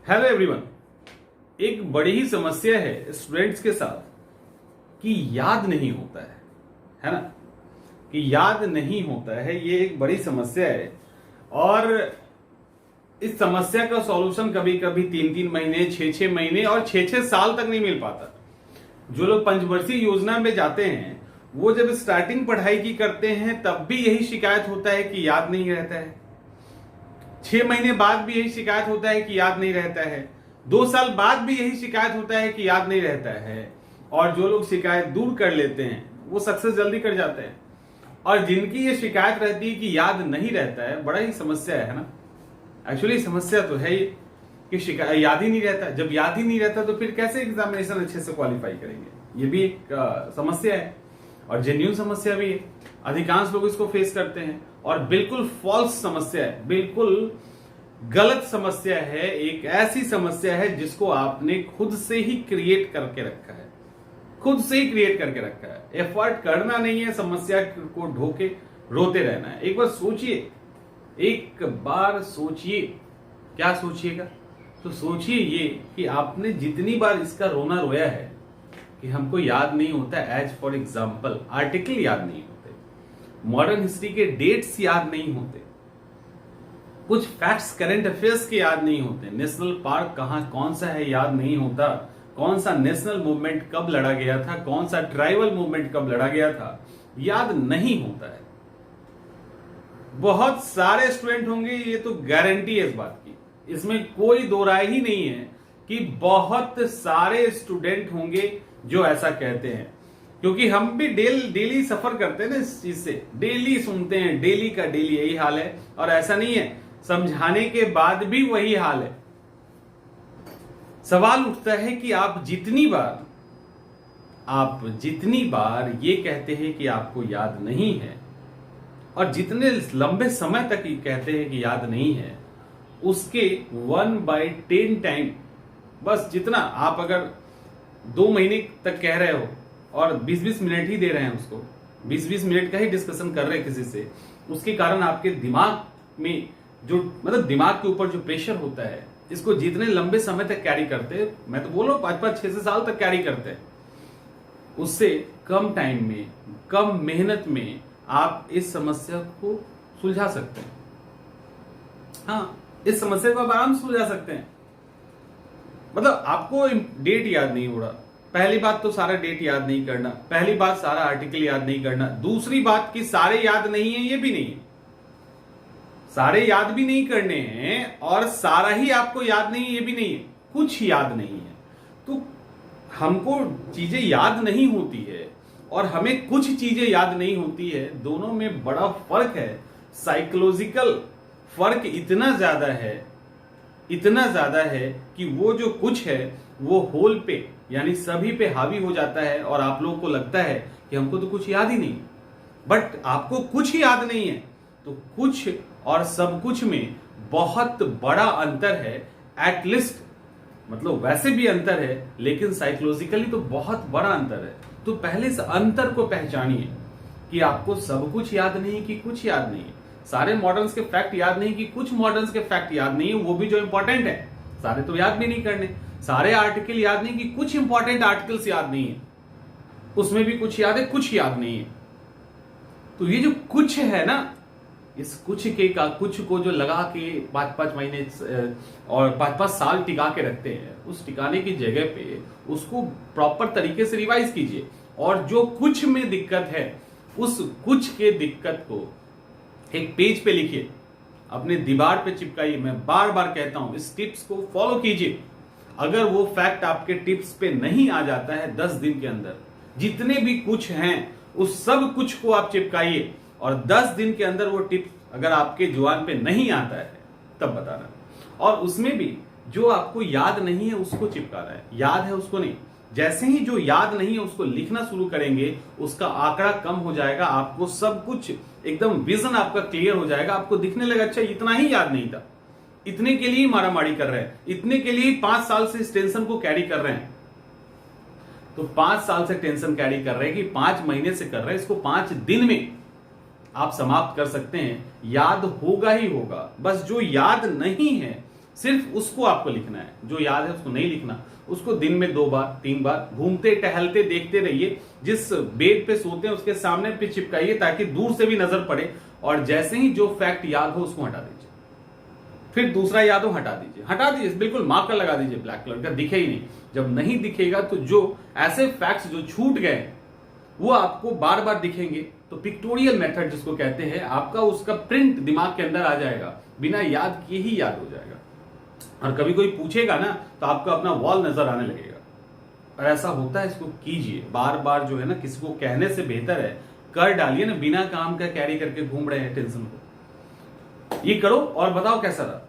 Hello everyone. एक बड़ी ही समस्या है स्टूडेंट्स के साथ कि याद नहीं होता है ना। कि याद नहीं होता है, ये एक बड़ी समस्या है। और इस समस्या का सॉल्यूशन कभी कभी 3-3 महीने, 6-6 महीने और 6-6 साल तक नहीं मिल पाता। जो लोग पंचवर्षीय योजना में जाते हैं वो जब स्टार्टिंग पढ़ाई की करते हैं तब भी यही शिकायत होता है कि याद नहीं रहता है। 6 महीने बाद भी यही शिकायत होता है कि याद नहीं रहता है। 2 साल बाद भी यही शिकायत होता है कि याद नहीं रहता है। और जो लोग शिकायत दूर कर लेते हैं वो सक्सेस जल्दी कर जाते हैं। और जिनकी ये शिकायत रहती है कि याद नहीं रहता है, बड़ा ही समस्या है ना। एक्चुअली समस्या तो है ही कि शिकायत याद ही नहीं रहता। जब याद ही नहीं रहता तो फिर कैसे एग्जामिनेशन अच्छे से क्वालिफाई करेंगे। ये भी एक समस्या है और जेन्युइन समस्या भी है। अधिकांश लोग इसको फेस करते हैं और बिल्कुल फॉल्स समस्या है, बिल्कुल गलत समस्या है। एक ऐसी समस्या है जिसको आपने खुद से ही क्रिएट करके रखा है, खुद से ही क्रिएट करके रखा है। एफर्ट करना नहीं है, समस्या को ढोके रोते रहना है। एक बार सोचिए, एक बार सोचिए। क्या सोचिएगा? तो सोचिए ये कि आपने जितनी बार इसका रोना रोया है कि हमको याद नहीं होता। एज फॉर एग्जाम्पल, आर्टिकल याद नहीं होते, मॉडर्न हिस्ट्री के डेट्स याद नहीं होते, कुछ फैक्ट्स करंट अफेयर्स के याद नहीं होते, नेशनल पार्क कहां कौन सा है याद नहीं होता, कौन सा नेशनल मूवमेंट कब लड़ा गया था, कौन सा ट्राइबल मूवमेंट कब लड़ा गया था, याद नहीं होता है। बहुत सारे स्टूडेंट होंगे, ये तो गारंटी है इस बात की, इसमें कोई दो राय ही नहीं है कि बहुत सारे स्टूडेंट होंगे जो ऐसा कहते हैं। क्योंकि हम भी डेली सफर करते हैं ना इस चीज से, डेली सुनते हैं, डेली का डेली यही हाल है। और ऐसा नहीं है, समझाने के बाद भी वही हाल है। सवाल उठता है कि आप जितनी बार ये कहते हैं कि आपको याद नहीं है और जितने लंबे समय तक ये कहते हैं कि याद नहीं है, उसके 1/10 टाइम, बस जितना आप अगर 2 महीने तक कह रहे हो और 20-20 मिनट ही दे रहे हैं उसको, 20-20 मिनट का ही डिस्कशन कर रहे हैं किसी से, उसके कारण आपके दिमाग में जो दिमाग के ऊपर जो प्रेशर होता है, इसको जितने लंबे समय तक कैरी करते हैं, मैं तो बोल रहा हूं 5-5, 6 साल तक कैरी करते हैं, उससे कम टाइम में, कम मेहनत में आप इस समस्या को सुलझा सकते हैं। हाँ, इस समस्या को आप आराम से सुलझा सकते हैं। आपको डेट याद नहीं हो रहा, पहली बात तो सारा डेट याद नहीं करना, पहली बात सारा आर्टिकल याद नहीं करना, दूसरी बात कि सारे याद नहीं है, ये भी नहीं है, सारे याद भी नहीं करने हैं और सारा ही आपको याद नहीं है, ये भी नहीं है, कुछ याद नहीं है। तो हमको चीजें याद नहीं होती है और हमें कुछ चीजें याद नहीं होती है, दोनों में बड़ा फर्क है। साइकोलॉजिकल फर्क इतना ज्यादा है कि वो जो कुछ है वो होल पे यानी सभी पे हावी हो जाता है और आप लोगों को लगता है कि हमको तो कुछ याद ही नहीं। बट आपको कुछ याद नहीं है तो कुछ और सब कुछ में बहुत बड़ा अंतर है। एटलीस्ट वैसे भी अंतर है, लेकिन साइकोलॉजिकली तो बहुत बड़ा अंतर है। तो पहले इस अंतर को पहचानिए कि आपको सब कुछ याद नहीं कि कुछ याद नहीं है, सारे मॉडर्न्स के फैक्ट याद नहीं कि कुछ मॉडर्न्स के फैक्ट याद नहीं है, वो भी जो इंपॉर्टेंट है, सारे तो याद भी नहीं करने, सारे आर्टिकल याद नहीं कि कुछ इंपॉर्टेंट आर्टिकल्स याद नहीं है, उसमें भी कुछ याद है, कुछ याद नहीं है। तो ये जो कुछ है ना, इस कुछ को जो लगा के 5-5 महीने और 5-5 साल टिका के रखते हैं, उस टिकाने की जगह पे उसको प्रॉपर तरीके से रिवाइज कीजिए और जो कुछ में दिक्कत है उस कुछ के दिक्कत को एक पेज पे लिखिए, अपने दीवार पे चिपकाइए। मैं बार बार कहता हूं, इस टिप्स को फॉलो कीजिए। अगर वो फैक्ट आपके टिप्स पे नहीं आ जाता है 10 दिन के अंदर, जितने भी कुछ हैं उस सब कुछ को आप चिपकाइए और 10 दिन के अंदर वो टिप्स अगर आपके जुबान पे नहीं आता है तब बताना। और उसमें भी जो आपको याद नहीं है उसको चिपकाना है, याद है उसको नहीं। जैसे ही जो याद नहीं है उसको लिखना शुरू करेंगे, उसका आंकड़ा कम हो जाएगा, आपको सब कुछ एकदम विजन आपका क्लियर हो जाएगा। आपको दिखने लगा अच्छा इतना ही याद नहीं था, इतने के लिए मारामारी कर रहे हैं, इतने के लिए 5 साल से इस टेंशन को कैरी कर रहे हैं। तो 5 साल से टेंशन कैरी कर रहे हैं कि 5 महीने से कर रहे हैं, इसको 5 दिन में आप समाप्त कर सकते हैं। याद होगा ही होगा, बस जो याद नहीं है सिर्फ उसको आपको लिखना है, जो याद है उसको नहीं लिखना। उसको दिन में 2 बार 3 बार घूमते टहलते देखते रहिए, जिस बेड पे सोते हैं उसके सामने पे चिपकाइए ताकि दूर से भी नजर पड़े, और जैसे ही जो फैक्ट याद हो उसको हटा दीजिए। फिर दूसरा याद हो हटा दीजिए, बिल्कुल मार्कर लगा दीजिए ब्लैक कलर का, दिखे ही नहीं। जब नहीं दिखेगा तो जो ऐसे फैक्ट्स जो छूट गए वो आपको बार बार दिखेंगे, तो पिक्टोरियल मेथड जिसको कहते हैं, आपका उसका प्रिंट दिमाग के अंदर आ जाएगा, बिना याद किए ही याद हो जाएगा। और कभी कोई पूछेगा ना तो आपको अपना वॉल नजर आने लगेगा। और ऐसा होता है, इसको कीजिए बार बार, जो है ना, किसी को कहने से बेहतर है कर डालिए ना, बिना काम का कैरी करके घूम रहे हैं टेंशन को। ये करो और बताओ कैसा रहा।